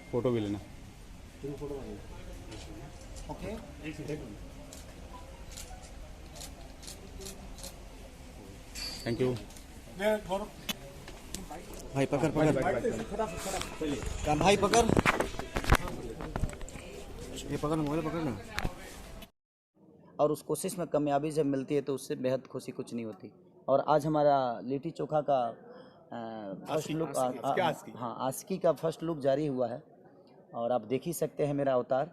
Photo भी लेना। Okay, thank you. भाई पकड़ काम, भाई पकड़, ये पकड़, मोबाइल पकड़ ना। और उस कोशिश में कामयाबी जब मिलती है तो उससे बेहद खुशी कुछ नहीं होती। और आज हमारा लिट्टी चोखा का फर्स्ट लुक, हाँ आस्की का फर्स्ट लुक जारी हुआ है और आप देख ही सकते हैं मेरा अवतार।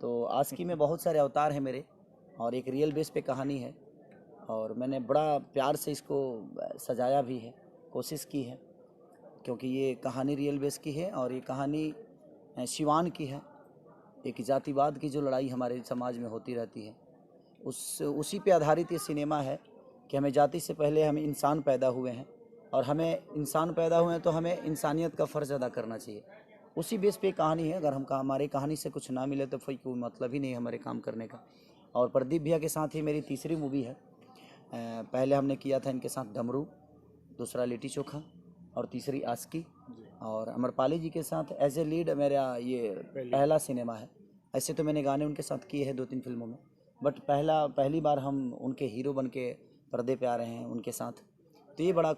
तो आस्की में बहुत सारे अवतार हैं मेरे और एक रियल बेस पे कहानी है और मैंने बड़ा प्यार से इसको सजाया भी है, कोशिश की है, क्योंकि ये कहानी रियल बेस की है और ये कहानी सिवान की है। एक जातिवाद की जो लड़ाई हमारे समाज में होती रहती है उसी पे आधारित ये सिनेमा है कि हमें जाति से पहले हम इंसान पैदा हुए हैं और हमें इंसान पैदा हुए हैं तो हमें इंसानियत का फ़र्ज़ अदा करना चाहिए। उसी बेस पे कहानी है। अगर हमारी कहानी से कुछ ना मिले तो फिर कोई मतलब ही नहीं है हमारे काम करने का। और प्रदीप भैया के साथ ही मेरी तीसरी मूवी है। पहले हमने किया था इनके साथ डमरू, दूसरा लिट्टी चोखा और तीसरी आस्की, और अमरपाली जी के साथ एज ए लीड मेरा ये पहला सिनेमा है। ऐसे तो मैंने गाने उनके साथ किए हैं 2-3 फिल्मों में, बट पहली बार हम उनके हीरो बन के पर्दे पे आ रहे हैं उनके साथ। तो ये बड़ा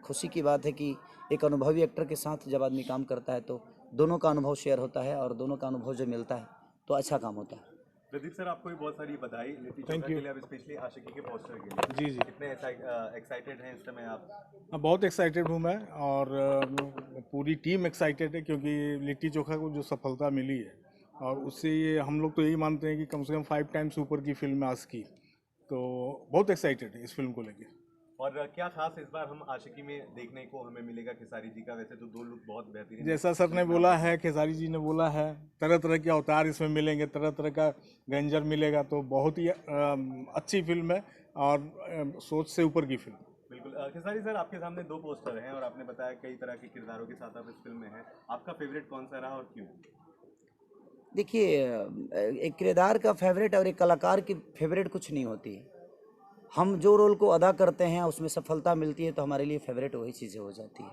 खुशी की बात है कि एक अनुभवी एक्टर के साथ जब आदमी काम करता है तो दोनों का अनुभव शेयर होता है और दोनों का अनुभव जब मिलता है तो अच्छा काम होता है। प्रदीप सर, आपको भी बहुत सारी बधाई लिट्टी चोखा के लिए, अब स्पेशली आशिकी के पोस्टर के लिए। जी जी, कितने एक्साइटेड हैं इस समय आप? बहुत एक्साइटेड हूँ मैं और पूरी टीम एक्साइटेड है क्योंकि लिट्टी चोखा को जो सफलता मिली है और उससे ये हम लोग तो यही मानते हैं कि कम से कम 5 टाइम्स ऊपर की फिल्म है आस्की। तो बहुत एक्साइटेड है इस फिल्म को लेकर। और क्या खास इस बार हम आशिकी में देखने को हमें मिलेगा खेसारी जी का? वैसे तो 2 लुक बहुत बेहतरीन, जैसा सर ने बोला है, खेसारी जी ने बोला है, तरह तरह के अवतार इसमें मिलेंगे, तरह तरह का व्यंजन मिलेगा। तो बहुत ही अच्छी फिल्म है और सोच से ऊपर की फिल्म। बिल्कुल। खेसारी सर, आपके सामने 2 पोस्टर हैं और आपने बताया कई तरह के किरदारों के साथ आप इस फिल्म में हैं। आपका फेवरेट कौन सा रहा और क्यों? देखिए, एक किरदार का फेवरेट और एक कलाकार की फेवरेट कुछ नहीं होती है। हम जो रोल को अदा करते हैं उसमें सफलता मिलती है तो हमारे लिए फेवरेट वही चीज़ें हो जाती है।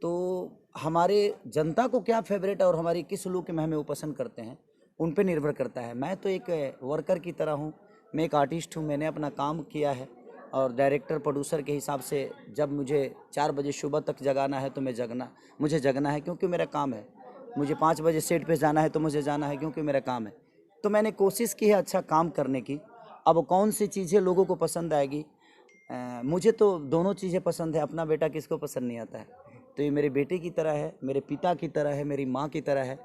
तो हमारे जनता को क्या फेवरेट और हमारी किस लुक में हमें वो पसंद करते हैं उन पे निर्भर करता है। मैं तो एक वर्कर की तरह हूँ, मैं एक आर्टिस्ट हूँ, मैंने अपना काम किया है और डायरेक्टर प्रोड्यूसर के हिसाब से जब मुझे 4 बजे सुबह तक जगाना है तो मुझे जगना है क्योंकि मेरा काम है। मुझे 5 बजे सेट पे जाना है तो मुझे जाना है क्योंकि मेरा काम है। तो मैंने कोशिश की है अच्छा काम करने की। अब कौन सी चीज़ें लोगों को पसंद आएगी, मुझे तो दोनों चीज़ें पसंद है। अपना बेटा किसको पसंद नहीं आता है? तो ये मेरे बेटे की तरह है, मेरे पिता की तरह है, मेरी माँ की तरह है।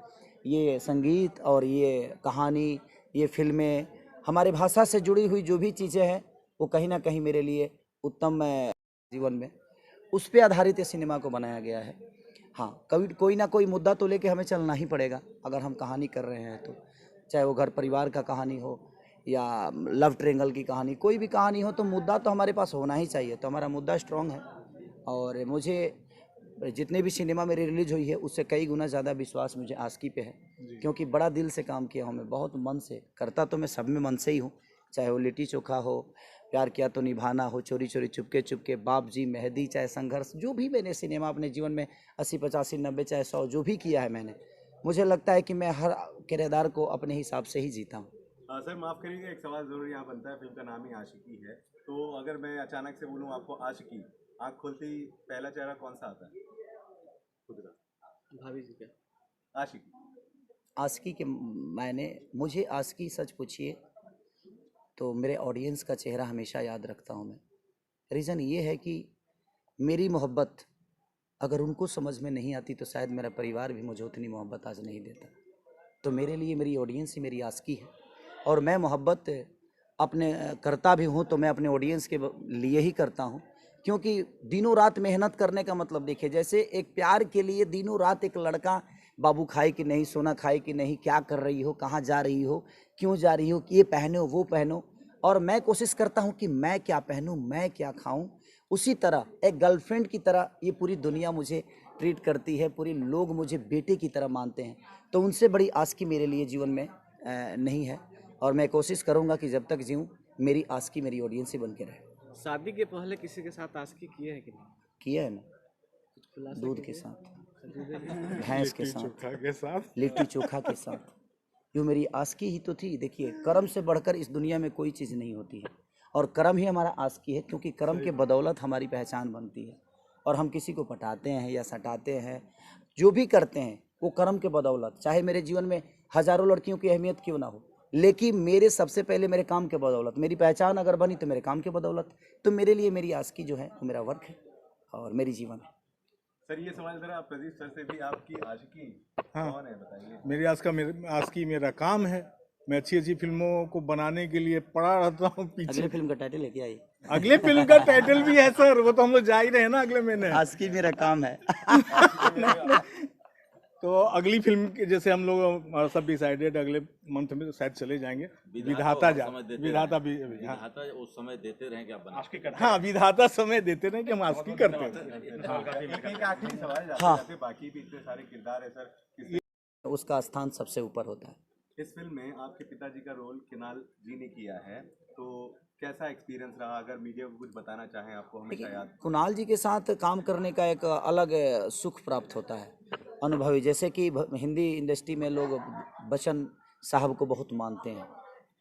ये संगीत और ये कहानी, ये फिल्में, हमारी भाषा से जुड़ी हुई जो भी चीज़ें हैं वो कहीं ना कहीं मेरे लिए उत्तम जीवन में उस पर आधारित ये सिनेमा को बनाया गया है। हाँ, कभी कोई ना कोई मुद्दा तो लेके हमें चलना ही पड़ेगा अगर हम कहानी कर रहे हैं तो, चाहे वो घर परिवार का कहानी हो या लव ट्रेंगल की कहानी, कोई भी कहानी हो तो मुद्दा तो हमारे पास होना ही चाहिए। तो हमारा मुद्दा स्ट्रॉन्ग है और मुझे जितने भी सिनेमा मेरी रिलीज हुई है उससे कई गुना ज़्यादा विश्वास मुझे आस्की पे है क्योंकि बड़ा दिल से काम किया हूँ मैं, बहुत मन से करता तो मैं सब में मन से ही हूँ। चाहे वो लिट्टी चोखा हो, प्यार किया तो निभाना हो, चोरी चोरी चुपके चुपके, बाप जी, मेहदी, चाहे संघर्ष, जो भी मैंने सिनेमा अपने जीवन में 80, 85, 90 चाहे 100 जो भी किया है मैंने, मुझे लगता है कि मैं हर किरदार को अपने हिसाब से ही जीता हूँ। सर माफ़ करिएगा, एक सवाल ज़रूर यहाँ बनता है। फिल्म का नाम ही आशिकी है, तो अगर मैं अचानक से बोलूँ आपको आशिकी, आँख खोलते ही पहला चेहरा कौन सा आता है? खुद का। भाभी जी क्या आशिकी। आस्की के मुझे आस्की सच पूछिए तो मेरे ऑडियंस का चेहरा हमेशा याद रखता हूँ मैं। रीज़न ये है कि मेरी मोहब्बत अगर उनको समझ में नहीं आती तो शायद मेरा परिवार भी मुझे उतनी मोहब्बत आज नहीं देता। तो मेरे लिए मेरी ऑडियंस ही मेरी आस्की है और मैं मोहब्बत अपने करता भी हूँ तो मैं अपने ऑडियंस के लिए ही करता हूँ क्योंकि दिनों रात मेहनत करने का मतलब देखिए, जैसे एक प्यार के लिए दिनों रात एक लड़का बाबू खाए कि नहीं, सोना खाए कि नहीं, क्या कर रही हो, कहाँ जा रही हो, क्यों जा रही हो, कि ये पहनो वो पहनो, और मैं कोशिश करता हूँ कि मैं क्या पहनूँ, मैं क्या खाऊँ। उसी तरह एक गर्लफ्रेंड की तरह ये पूरी दुनिया मुझे ट्रीट करती है, पूरी लोग मुझे बेटे की तरह मानते हैं। तो उनसे बड़ी आस्की मेरे लिए जीवन में नहीं है, और मैं कोशिश करूँगा कि जब तक जीऊँ मेरी आस्की मेरी ऑडियंस ही बन के रहे। शादी के पहले किसी के साथ आशिकी किए है कि नहीं? किया है ना, कुछ खुलासा दूध के कीजिए। साथ, भैंस के साथ, चोखा के साथ। लिट्टी चोखा के साथ, जो मेरी आस्की ही तो थी। देखिए, कर्म से बढ़कर इस दुनिया में कोई चीज़ नहीं होती है, और कर्म ही हमारा आस्की है, क्योंकि कर्म के बदौलत हमारी पहचान बनती है। और हम किसी को पटाते हैं या सटाते हैं, जो भी करते हैं वो कर्म के बदौलत, चाहे मेरे जीवन में हजारों लड़कियों की अहमियत क्यों ना हो, लेकिन मेरे सबसे पहले मेरे काम के बदौलत, मेरी पहचान अगर बनी तो मेरे काम के बदौलत। तो मेरे लिए मेरी आस्की जो है वो मेरा वर्क है और मेरी जीवन है। सर ये सवाल जरा प्रदीप सर से भी, आपकी आशिकी हाँ। कौन है बताइए? मेरी आस्की मेरा काम है। मैं अच्छी अच्छी फिल्मों को बनाने के लिए पड़ा रहता हूँ पीछे। अगले फिल्म का टाइटल है क्या ये? अगले फिल्म का टाइटल भी है सर, वो तो हम लोग जा ही रहे हैं ना अगले महीने। आस्की मेरा काम है। तो अगली फिल्म के जैसे हम लोग सब डिसाइडेड अगले मंथ में शायद चले जाएंगे। विधाता जा विधाता भी हाँ। विधाता उस समय देते रहे कि आप बना हाँ, विधाता समय देते रहे कि हम आस्की करते हैं। एक आखिरी सवाल जाते हाँ। जाते, बाकी भी इतने सारे किरदार है सर, उसका स्थान सबसे ऊपर होता है। इस फिल्म में आपके पिताजी का रोल कुणाल जी ने किया है, तो कैसा एक्सपीरियंस रहा? अगर मीडिया को कुछ बताना चाहें, आपको हमेशा याद। कुणाल जी के साथ काम करने का एक अलग सुख प्राप्त होता है, अनुभवी। जैसे कि हिंदी इंडस्ट्री में लोग बच्चन साहब को बहुत मानते हैं,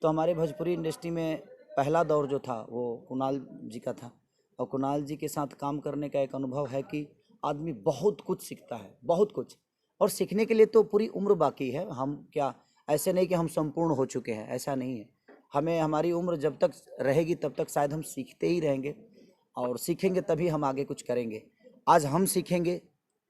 तो हमारे भोजपुरी इंडस्ट्री में पहला दौर जो था वो कुणाल जी का था। और कुणाल जी के साथ काम करने का एक अनुभव है कि आदमी बहुत कुछ सीखता है, बहुत कुछ, और सीखने के लिए तो पूरी उम्र बाकी है। हम क्या, ऐसे नहीं कि हम संपूर्ण हो चुके हैं, ऐसा नहीं है। हमें हमारी उम्र जब तक रहेगी तब तक शायद हम सीखते ही रहेंगे, और सीखेंगे तभी हम आगे कुछ करेंगे। आज हम सीखेंगे,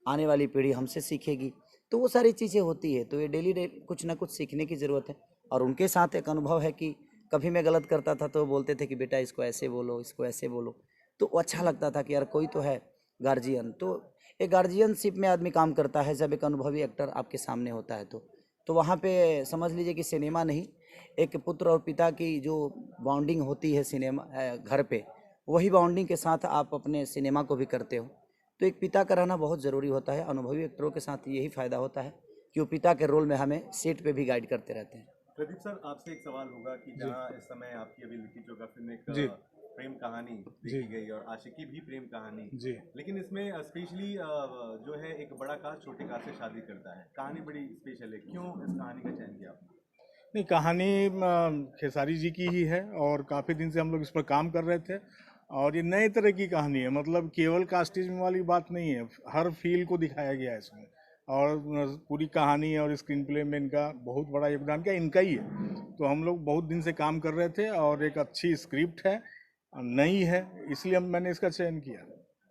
आने वाली पीढ़ी हमसे सीखेगी, तो वो सारी चीज़ें होती है। तो ये डेली कुछ ना कुछ सीखने की ज़रूरत है। और उनके साथ एक अनुभव है कि कभी मैं गलत करता था तो वो बोलते थे कि बेटा इसको ऐसे बोलो, इसको ऐसे बोलो, तो अच्छा लगता था कि यार कोई तो है गार्जियन। तो एक गार्जियनशिप में आदमी काम करता है जब एक अनुभवी एक्टर आपके सामने होता है। तो वहाँ पे समझ लीजिए कि सिनेमा नहीं, एक पुत्र और पिता की जो बॉन्डिंग होती है सिनेमा घर पे, वही बॉन्डिंग के साथ आप अपने सिनेमा को भी करते हो। तो एक पिता का रहना बहुत ज़रूरी होता है। अनुभवी एक्टरों के साथ यही फ़ायदा होता है कि वो पिता के रोल में हमें सेट पे भी गाइड करते रहते हैं। प्रदीप सर, आपसे एक सवाल होगा कि जहाँ इस समय आपकी अभी लिखी चोखा फिल्म एक जी। प्रेम कहानी देखी गई और आशिकी भी प्रेम कहानी, जी। लेकिन इसमें स्पेशली जो है एक बड़ा कास्ट छोटे कास्ट से शादी करता है, कहानी बड़ी स्पेशल है, क्यों इस कहानी का चयन किया आपने? नहीं, कहानी खेसारी जी की ही है और काफ़ी दिन से हम लोग इस पर काम कर रहे थे। और ये नए तरह की कहानी है, मतलब केवल कास्टिज्म वाली बात नहीं है, हर फील को दिखाया गया है इसमें। और पूरी कहानी और स्क्रीन प्ले में इनका बहुत बड़ा योगदान क्या इनका ही है। तो हम लोग बहुत दिन से काम कर रहे थे और एक अच्छी स्क्रिप्ट है, नई है, इसलिए मैंने इसका चयन किया।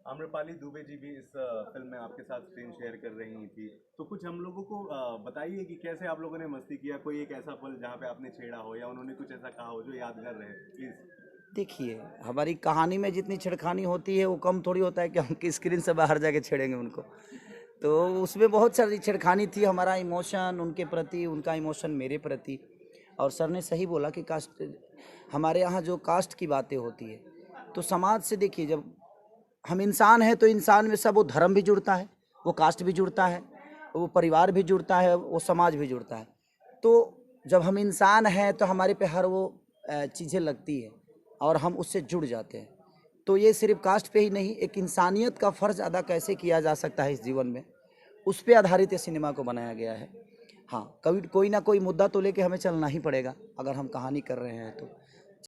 आम्रपाली दुबे जी भी इस फिल्म में आपके साथ स्क्रीन शेयर कर रही थी, तो कुछ हम लोगों को बताइए कि कैसे आप लोगों ने मस्ती किया, कोई एक ऐसा पल जहाँ पे आपने छेड़ा हो या उन्होंने कुछ ऐसा कहा हो जो यादगार रहे, प्लीज। देखिए, हमारी कहानी में जितनी छेड़खानी होती है वो कम थोड़ी होता है कि हम स्क्रीन से बाहर जाके छेड़ेंगे उनको। तो उसमें बहुत सारी छेड़खानी थी, हमारा इमोशन उनके प्रति, उनका इमोशन मेरे प्रति। और सर ने सही बोला कि कास्ट, हमारे यहाँ जो कास्ट की बातें होती है तो समाज से, देखिए जब हम इंसान हैं तो इंसान में सब वो धर्म भी जुड़ता है, वो कास्ट भी जुड़ता है, वो परिवार भी जुड़ता है, वो समाज भी जुड़ता है। तो जब हम इंसान हैं तो हमारे पे हर वो चीज़ें लगती है और हम उससे जुड़ जाते हैं। तो ये सिर्फ कास्ट पे ही नहीं, एक इंसानियत का फ़र्ज़ अदा कैसे किया जा सकता है इस जीवन में, उस पे आधारित ये सिनेमा को बनाया गया है। हाँ, कभी कोई ना कोई मुद्दा तो लेके हमें चलना ही पड़ेगा अगर हम कहानी कर रहे हैं तो।